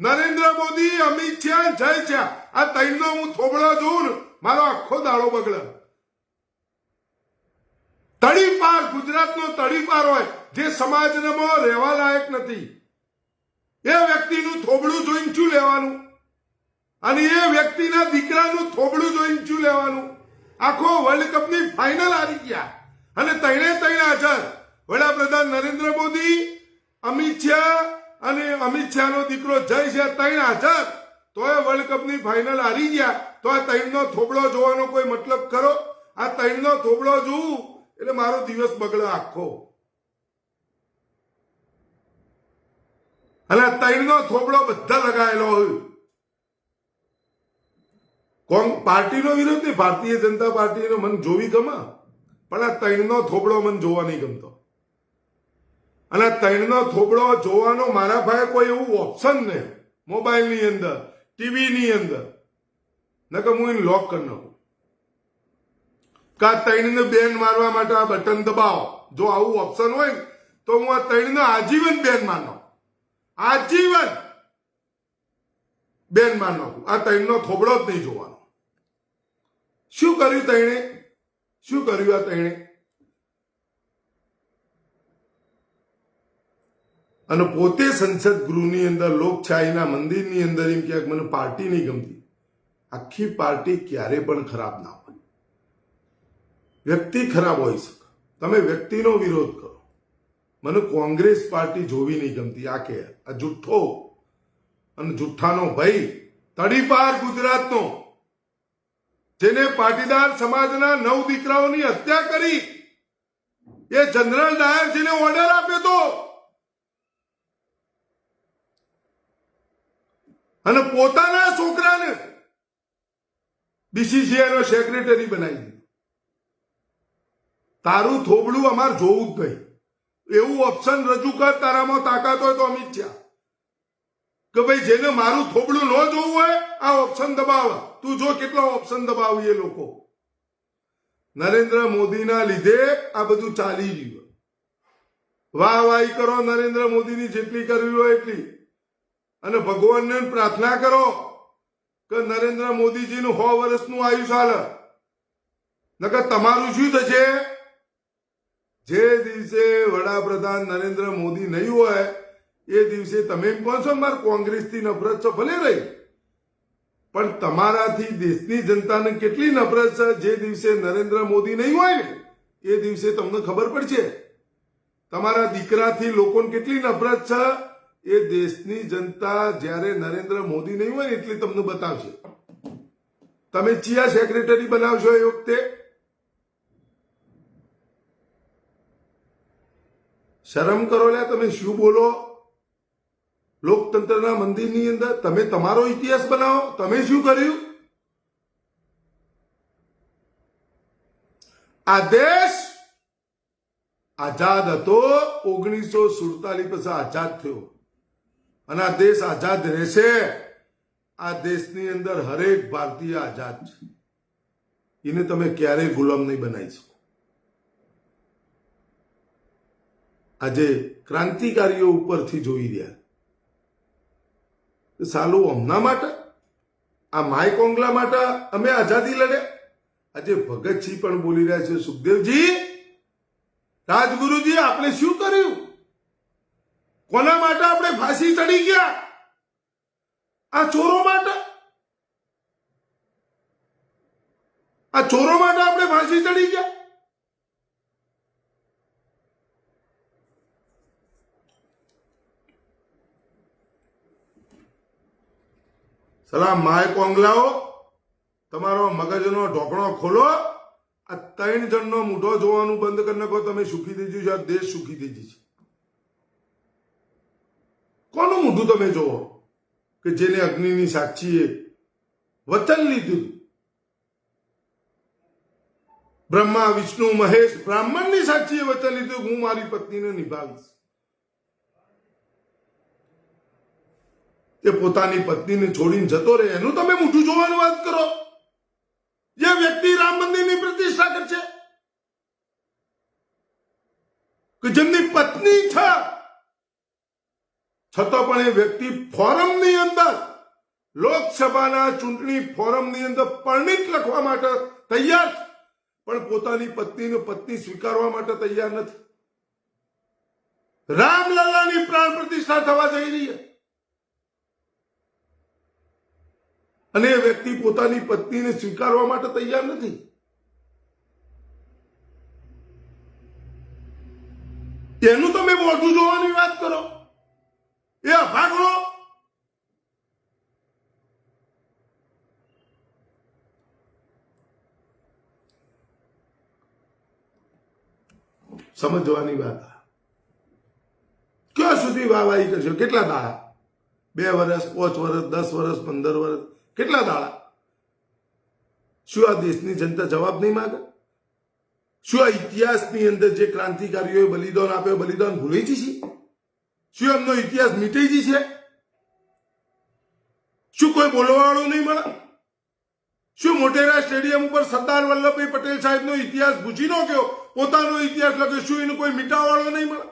નરેન્દ્ર મોદી, અમિત શાહ, જય શાહ, આ 3નો હું થોબડો જોઉં ને મારો આખો દાડો બગડે. તડીપાર, ગુજરાતનો તડીપાર હોય જે સમાજમાં રહેવા લાયક નથી, એ વ્યક્તિનું થોબડું જોઈને શું લેવાનું? અને એ વ્યક્તિના દીકરાનું થોબડું જોઈને શું લેવાનું? આખો વર્લ્ડ કપની ફાઇનલ હારી ગયા અને 3 હાજર વડાપ્રધાન નરેન્દ્ર મોદી, અમિત શાહ અને અમિત શાહનો દીકરો જય શાહ 3 હાજર, તો એ વર્લ્ડ કપની ફાઇનલ હારી ગયા. તો આ 3નો થોબડો જોવાનો કોઈ મતલબ ખરો? આ 3નો થોબડો જોવું એટલે મારો દિવસ બગડે આખો. અને આ 3નો થોબડો બધા લગાયેલો હોય. પાર્ટીનો વિરોધ નહીં, ભારતીય જનતા પાર્ટીનો મને જોવી ગમે, પણ આ 3નો થોબડો મને જોવા નહીં ગમતો. અને આ 3નો થોબડો જોવાનો મારા ભાઈ કોઈ એવું ઓપ્શન નહીં મોબાઈલની અંદર, ટીવીની અંદર, નકર હું એને લોક કરી નાખું. કે આ 3ને બેન મારવા માટે આ બટન દબાવો. જો આવું ઓપ્શન હોય ને તો હું આ 3ને આજીવન બેન માર નાખું, આજીવન બેન માર નાખું. આ 3નો થોબડો જ નહીં જોવાનો. શું કર્યું 3એ? શું કર્યું આ 3એ? અને પોતે સંસદ ગૃહની અંદર, લોકશાહીના મંદિરની અંદર એમ ક્યાંક મને પાર્ટી નહીં ગમતી. આખી પાર્ટી ક્યારે પણ ખરાબ ના હોય. વ્યક્તિ ખરાબ હોઈ શકે, તમે વ્યક્તિનો વિરોધ કરો. મને કોંગ્રેસ પાર્ટી જોવી નહીં ગમતી. આ કે આ જુઠ્ઠો અને જુઠ્ઠાનો ભાઈ, તડીપાર ગુજરાતનો, જેને પાટીદાર સમાજના 9 દીકરાઓની હત્યા કરી, એ જનરલ ડાયર જેને ઓર્ડર આપ્યો હતો અને પોતાના છોકરાને બીસીસીઆઈનો સેક્રેટરી બનાવી દીધો. તારું થોબડું અમારે જોવું જ નહીં. એવું ઓપ્શન રજૂ કર, તારામાં તાકાત હોય તો અમિત શાહ, કે ભાઈ જેને મારું થોબડું ન જોવું હોય આ ઓપ્શન દબાવ. તું જો કેટલા ઓપ્શન દબાવી એ લોકો. નરેન્દ્ર મોદીના લીધે આ બધું ચાલી ગયું. વાહ વાહી કરો નરેન્દ્ર મોદીની જેટલી કરવી હોય એટલી, અને ભગવાનને પ્રાર્થના કરો કે નરેન્દ્ર મોદીજીનું 100 વર્ષનું આયુષ્ય હાલે. નકર તમારું શું થશે? જે દિવસે વડાપ્રધાન નરેન્દ્ર મોદી નહીં હોય એ દિવસે તમે એમ કહો છો મારે કોંગ્રેસથી નફરત છે, ભલે રહી, પણ તમારાથી દેશની જનતાને કેટલી નફરત છે જે દિવસે નરેન્દ્ર મોદી નહીં હોય ને એ દિવસે તમને ખબર પડશે. તમારા દીકરાથી લોકોને કેટલી નફરત છે એ દેશની જનતા જ્યારે નરેન્દ્ર મોદી નહીં હોય ને એટલે તમને બતાવશે. તમે ચિયા સેક્રેટરી બનાવશો એ વખતે? શરમ કરો લ્યા, તમે શું બોલો? લોકતંત્રના મંદિરની અંદર તમે તમારો ઇતિહાસ બનાવો. તમે શું કર્યું? આ દેશ આઝાદ હતો, 1947 પછી આઝાદ થયો, અને આ દેશ આઝાદ રહેશે. આ દેશની અંદર હરેક ભારતીય આઝાદ છે. એને તમે ક્યારેય ગુલામ નહીં બનાવી શકો. આજે ક્રાંતિકારીઓ ઉપરથી જોઈ રહ્યા સાલું હમણાં માટે, આ માય કોંગલા માટે અમે આઝાદી લડ્યા. આજે ભગતસિંહ પણ બોલી રહ્યા છે, સુખદેવજી, રાજગુરુજી, આપણે શું કર્યું? કોના માટે આપણે ફાંસી ચડી ગયા? આ ચોરો માટે. આ ચોરો માટે આપણે ફાંસી ચડી ગયા. સલામ માય કોંગલાઓ, તમારો મગજનો ઢોકણો ખોલો. આ 3 જણનો મૂઢો જોવાનું બંધ કરી નાખો. તમે સુખી થઈ જશો, આ દેશ સુખી થઈ જશે. કોનું મૂઢું તમે જોવો કે જેને અગ્નિની સાક્ષીએ વચન લીધું, બ્રહ્મા વિષ્ણુ મહેશ બ્રાહ્મણની સાક્ષીએ વચન લીધું હું મારી પત્નીને નિભાવીશ. તે પોતાની પત્નીને છોડીને જતો રહે એનું તમે મૂઠું જોવાનું વાત કરો. જે વ્યક્તિ રામ મંદિરની પ્રતિષ્ઠા કરશે, કે જેમની પત્ની છે છતાં પણ એ વ્યક્તિ ફોરમની અંદર, લોકસભાના ચૂંટણી ફોરમની અંદર પરણિત લખવા માટે તૈયાર છે, પણ પોતાની પત્નીને પત્ની સ્વીકારવા માટે તૈયાર નથી. રામલલ્લાની પ્રાણ પ્રતિષ્ઠા થવા જઈ રહી છે અને એ વ્યક્તિ પોતાની પત્નીને સ્વીકારવા માટે તૈયાર નથી. એનું તમે મોઢું જોવાની વાત કરો. એ અભાગણો સમજવાની વાત. ક્યાં સુધી વાહવાહી કરશો? કેટલા દાડા? 2 વર્ષ, 5 વર્ષ, 10 વર્ષ, 15 વર્ષ, કેટલા દાડા? શું આ દેશની જનતા જવાબ નહીં માંગે? શું આ ઇતિહાસની અંદર જે ક્રાંતિકારીઓએ બલિદાન આપ્યો, બલિદાન ભૂલી જશે? શું એમનો ઇતિહાસ મીટાઈ જશે? શું કોઈ બોલવાવાળું નહીં મળે? શું મોટેરા સ્ટેડિયમ ઉપર સરદાર વલ્લભભાઈ પટેલ સાહેબનો ઇતિહાસ ભૂસી ન ગયો, પોતાનો ઇતિહાસ લખ્યો, શું એનું કોઈ મીટાવાળો નહીં મળે?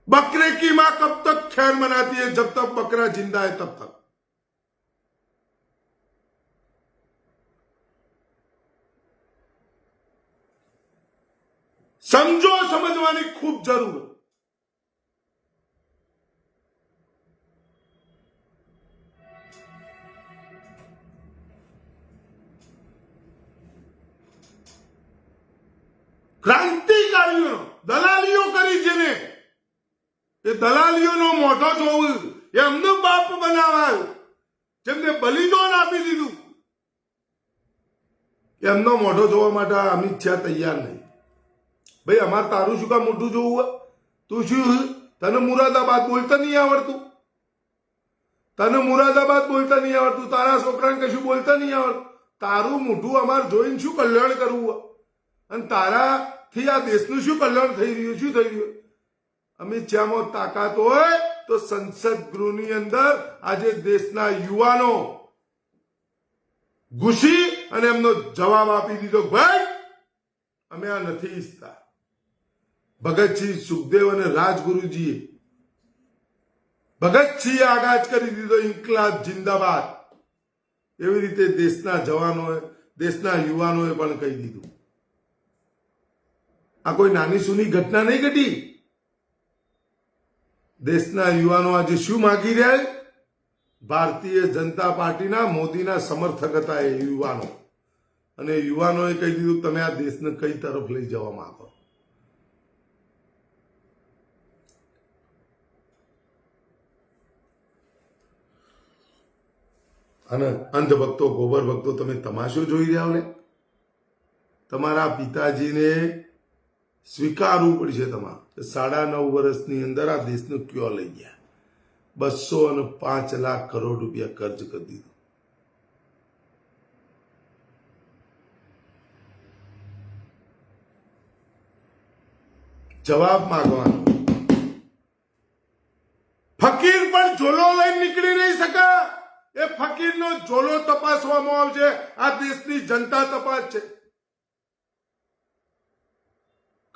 बकरे की मां कब तक खैर मनाती है? जब तक बकरा जिंदा है तब तक. समझो, समझवानी खूब जरूर है. क्रांतिकारियों दलालियों करी जेने એ દલાલીઓનો મોઢો જોવું, એમનો બાપ બનાવાયો, જેમને બલિદાન આપી દીધું, એમનો મોઢો જોવા માટે અમિત શાહ તૈયાર નહીં. ભાઈ અમારે તારું શું કામ મોઢું જોવું? તું શું, તને મુરાદાબાદ બોલતા નહીં આવડતું? તને મુરાદાબાદ બોલતા નહીં આવડતું? તારા છોકરાને કશું બોલતા નહીં આવડતું? તારું મોઢું અમારે જોઈને શું કલ્યાણ કરવું? અને તારાથી આ દેશનું શું કલ્યાણ થઈ રહ્યું? શું થઈ રહ્યું? અમિત શાહમાં તાકાત હોય તો સંસદ ગૃહની અંદર આજે દેશના યુવાનો ઘૂસી અને એમનો જવાબ આપી દીધો, ભાઈ અમે આ નથી ઈચ્છતા. ભગતસિંહ, સુખદેવ અને રાજગુરુજીએ, ભગતસિંહે આગાજ કરી દીધો ઇન્કલાબ જિંદાબાદ. એવી રીતે દેશના જવાનોએ, દેશના યુવાનોએ પણ કહી દીધું. આ કોઈ નાની સૂની ઘટના નહીં ઘટી. દેશના યુવાનો આજે શું માગી રહ્યા? ભારતીય જનતા પાર્ટીના, મોદીના સમર્થક હતા એ યુવાનો, અને યુવાનોએ કહી દીધું તમે આ દેશને કઈ તરફ લઈ જવા માંગો. અને અંધભક્તો, ગોબર ભક્તો, તમે તમાશો જોઈ રહ્યા ને? તમારા પિતાજીને સ્વીકારવું પડશે તમારે. 9.5 વર્ષની અંદર આ દેશને ક્યો લઈ ગયા? 205 લાખ કરોડ રૂપિયા કર્જ કરી દીધું. જવાબ માંગવાનો. ફકીર પણ ઝોલો લઈને નીકળી નહીં શકે. એ ફકીરનો ઝોલો તપાસવામાં આવશે. આ દેશની જનતા તપાસ છે.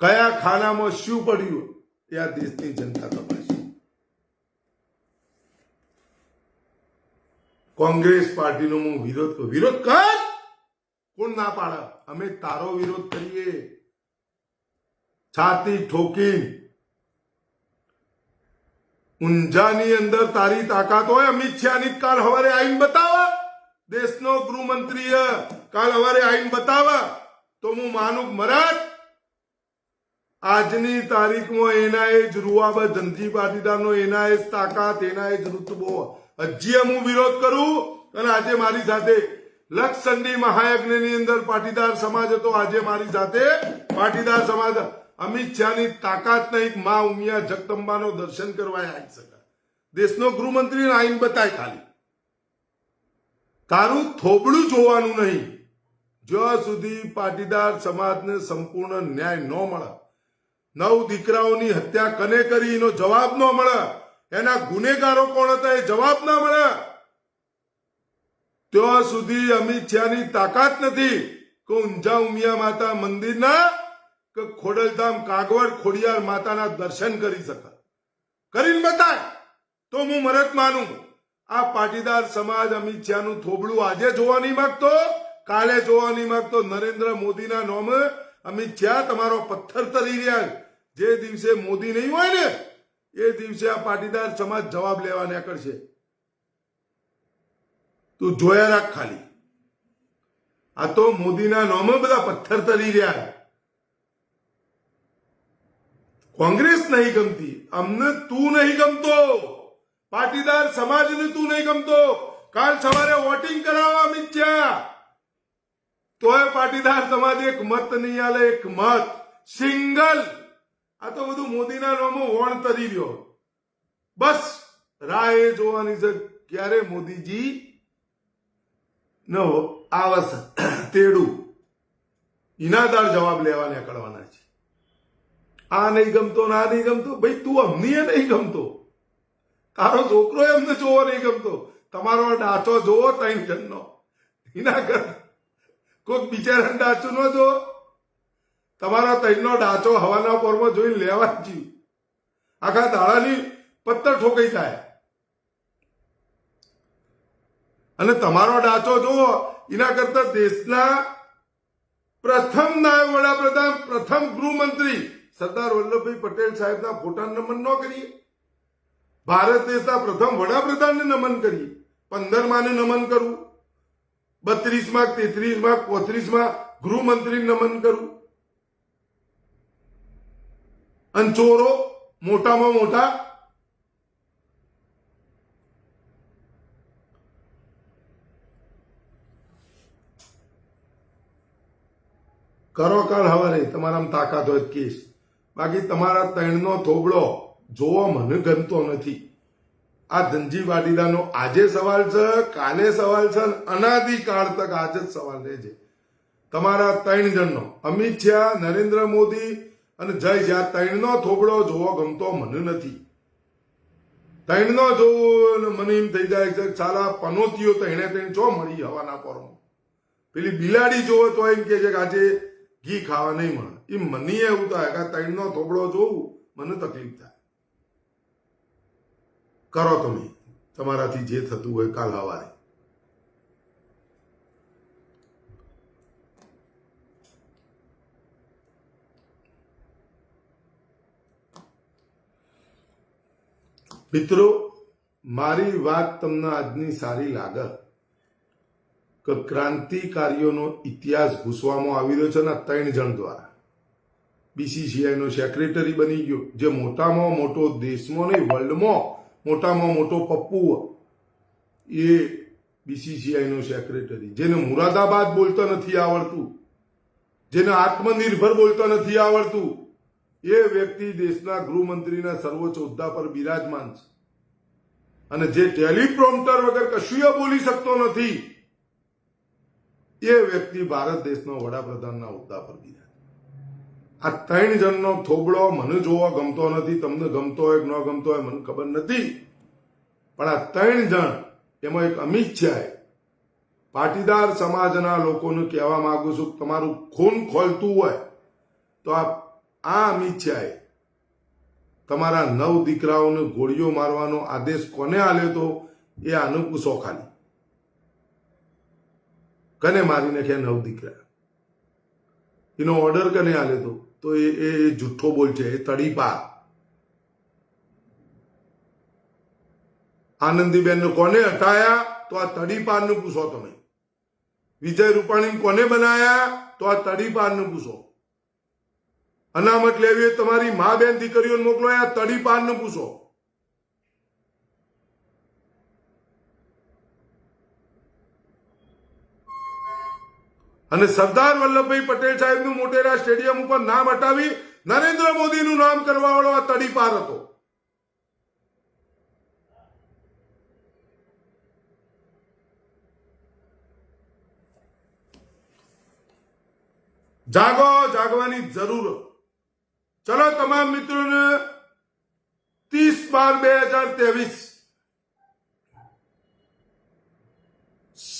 કયા ખાનામાં શું પડ્યું એ આ દેશની જનતા તપાસ. કોંગ્રેસ પાર્ટીનો હું વિરોધ કર. કોણ ના પાડે? અમે તારો વિરોધ કરીએ. છાતી ઠોકી ઊંઝાની અંદર તારી તાકાત હોય. અમિત શાહની કાલ હવારે આઈને બતાવા. દેશનો ગૃહમંત્રીએ કાલ હવારે આઈને બતાવા તો હું માનું મરદ આજની તારીખમાં એના જ રૂઆબા જનજી પાટીદારનો એના જ તાકાત એના જ ઋતબો હજી હું વિરોધ કરું અને આજે મારી સાથે લક્ષચંડી મહાયજ્ઞની અંદર પાટીદાર સમાજ હતો, આજે મારી સાથે પાટીદાર સમાજ અમિત શાહની તાકાત નહીં મા ઉમિયા જગદંબાનો દર્શન કરવા આવી શકે. દેશનો ગૃહમંત્રી આઈન બતાય ખાલી તારું થોબડું જોવાનું નહીં. જ્યાં સુધી પાટીદાર સમાજને સંપૂર્ણ ન્યાય ન મળે, 9 દીકરાઓની હત્યા કને કરી એનો જવાબ ન મળે, એના ગુનેગારો કોણ હતા એ જવાબ ના મળે, ત્યાં સુધી અમિત શાહની તાકાત નથી કે ઊંઝા ઉમિયા માતા મંદિરના કે ખોડલધામ કાગવડ ખોડિયાર માતાના દર્શન કરી શકે. કરીને બતાય તો હું મરત માનું. આ પાટીદાર સમાજ અમિત શાહનું થોબડું આજે જોવા નહીં માંગતો, કાલે જોવા નહીં માંગતો. નરેન્દ્ર મોદીના નામે અમિત શાહ તમારો પથ્થર તરી રહ્યા. જે દિવસે મોદી નહીં હોય ને એ દિવસે આ પાટીદાર સમાજ જવાબ લેવા નીકળશે. તું જોયા રાખ ખાલી. આ તો મોદીના નામે બધા પથ્થર તરી રહ્યા. કોંગ્રેસ નહીં ગમતી, અમને તું નહીં ગમતો, પાટીદાર સમાજને તું નહીં ગમતો. કાલ સવારે વોટિંગ કરાવો અમિત શાહ, તોય પાટીદાર સમાજ એક મત નહીં આલે, એક મત સિંગલ. આ તો બધું મોદીના નામે વોણ તરી રહ્યો. બસ રાહ એ જોવાની છે ક્યારે મોદીજી નો આવશે તેડું, ઇનાદાર જવાબ લેવા નીકળવાના છે. આ નહીં ગમતો ને આ નહીં ગમતો, ભાઈ તું અમને નહીં ગમતો, તારો છોકરો એમને જોવો નહીં ગમતો, તમારો ડાચો જોવો 3 જણનો, એના કર કોઈક બિચારા ડાચો ન જો. તમારા 3નો ડાચો હવાના પોરમાં જોઈને લેવા જ જીવ, આખા દાડાની પત્તર ઠોકાઈ જાય. અને તમારો ડાચો જુઓ, એના કરતા દેશના પ્રથમ નાયબ વડાપ્રધાન, પ્રથમ ગૃહમંત્રી સરદાર વલ્લભભાઈ પટેલ સાહેબના ફોટાને નમન ન કરીએ? ભારત દેશના પ્રથમ વડાપ્રધાનને નમન કરીએ. 15માં નમન કરું, 32માં 33માં 35માં ગૃહમંત્રીને નમન કરું. અને ચોરો મોટામાં મોટા કરો કાલ હવારે તમારામાં તાકાત હોય કેસ. બાકી તમારા 3નો થોબડો જોવો મને ગમતો નથી. આ ધનજી પાટીદારનો આજે સવાલ છે, કાલે સવાલ છે, અનાદિકાળ તક આજે જ સવાલ રહેશે. તમારા 3 જણનો અમિત શાહ, નરેન્દ્ર મોદી અને જય શાહ 3નો થોબડો જોવો ગમતો મને નથી. 3નો જોવો મને એમ થઈ જાય છે ચાલા પનોતીઓ 3 ચો મળી હવાના પોરમાં. પેલી બિલાડી જોવો તો એમ કે છે કે આજે ઘી ખાવા નહીં મળે. એ મને એવું થાય કે 3નો થોબડો જોવું મને તકલીફ થાય. કરો તમે તમારાથી જે થતું હોય કાલ હવારે. મિત્રો, મારી વાત તમને આજની સારી લાગે કે ક્રાંતિકારીઓનો ઇતિહાસ ભૂસવામાં આવી રહ્યો છે ને 3 જણ દ્વારા. BCCI નો સેક્રેટરી બની ગયો, જે મોટામાં મોટો દેશમાં નહીં વર્લ્ડમાં મોટામાં મોટો પપ્પુ, એ BCCI નો સેક્રેટરી, જેને મુરાદાબાદ બોલતા નથી આવડતું, જેને આત્મનિર્ભર બોલતા નથી આવડતું, એ વ્યક્તિ દેશના ગૃહમંત્રીના સર્વોચ્ચ હોદ્દા પર બિરાજમાન છે. અને જે ટેલિપ્રોમ્પ્ટર વગર કશું બોલી શકતો નથી, એ વ્યક્તિ ભારત દેશનો વડાપ્રધાનના હોદ્દા પર બિરાજ. આ 3 જણનો થોબડો મને જોવા ગમતો નથી. તમને ગમતો હોય કે ન ગમતો હોય મને ખબર નથી, પણ આ 3 જણ, એમાં એક અમિત શાહ, પાટીદાર સમાજના લોકોને કહેવા માંગુ છું, તમારું ખૂન ખોલતું હોય તો આ અમિત શાહે તમારા 9 દીકરાઓને ગોળીઓ મારવાનો આદેશ કોને આલ્યો તો એ આનું પૂછો ખાલી. કને મારી નાખ્યા 9 દીકરા? એનો ઓર્ડર કને આલ્યો તો એ જુઠ્ઠો બોલ છે, એ તડીપા. આનંદીબેનને કોને હટાયા તો આ તડીપારનું પૂછો તમે. વિજય રૂપાણીને કોને બનાયા તો આ તડીપારનું પૂછો. અનામત લેવી હોય તમારી મા બેન દીકરીઓને મોકલો, આ તડી પારને પૂછો. અને સરદાર વલ્લભભાઈ પટેલ સાહેબનું મોટેરા સ્ટેડિયમ ઉપર નામ હટાવી નરેન્દ્ર મોદીનું નામ કરવા વાળો આ તડીપાર હતો. જાગો, જાગવાની જરૂર. ચલો તમામ મિત્રોને 30/12/2023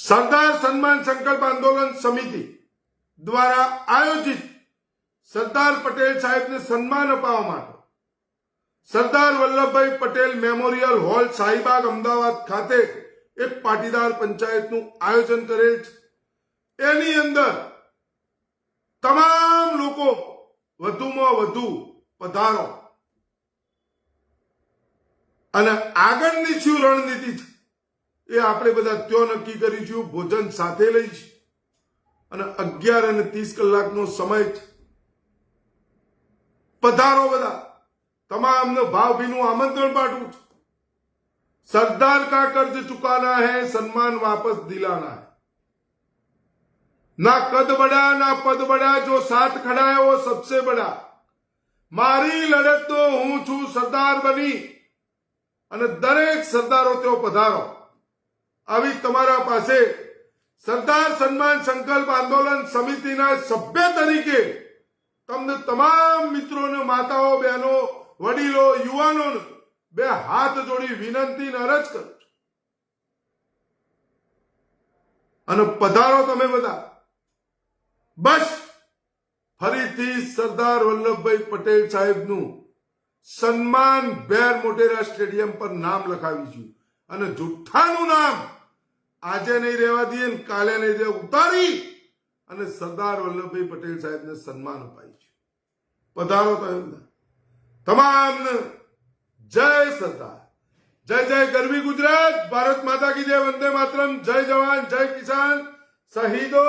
સરદાર સન્માન સંકલ્પ આંદોલન સમિતિ દ્વારા આયોજિત સરદાર પટેલ સાહેબને સન્માન અપાવવા માટે સરદાર વલ્લભભાઈ પટેલ મેમોરિયલ હોલ શાહીબાગ અમદાવાદ ખાતે એક પાટીદાર પંચાયતનું આયોજન કરેલ છે. એની અંદર તમામ લોકો વધુમાં વધુ પધારો અને આગળની શું રણનીતિ છે એ આપણે બધા ત્યાં નક્કી કરીશું. ભોજન સાથે લઈશું અને 11:30 કલાકનો સમય છે. પધારો બધા, તમામને ભાવભીનું આમંત્રણ પાઠવું છું. સરદાર કા કર્જ ચુકાના है, सम्मान वापस दिलाना है. ना कद बड़ा ना पद बड़ा, जो साथ खड़ा है वो सबसे बड़ा. મારી લડત તો હું છું સરદાર બની અને દરેક સરદારો તેઓ પધારો. આવી તમારા પાસે સરદાર સન્માન સંકલ્પ આંદોલન સમિતિના સભ્ય તરીકે તમને તમામ મિત્રોને, માતાઓ, બહેનો, વડીલો, યુવાનોને બે હાથ જોડી વિનંતી ને અરજ કરું છું. અને પધારો તમે બધા. બસ ફરીથી સરદાર વલ્લભભાઈ પટેલ સાહેબનું સન્માન ભેર મોટેરા સ્ટેડિયમ પર નામ લખાવીશું અને જુઠ્ઠાનું નામ આજે નહીં રહેવા દઈએ ને કાલે નહીં રહેવા, ઉતારી અને સરદાર વલ્લભભાઈ પટેલ સાહેબને સન્માન અપાઈશું. પધારો તમે બધા. તમામને જય સરદાર, જય જય ગરવી ગુજરાત, ભારત માતા કી જય, વંદે માતરમ, જય જવાન, જય કિસાન, શહીદો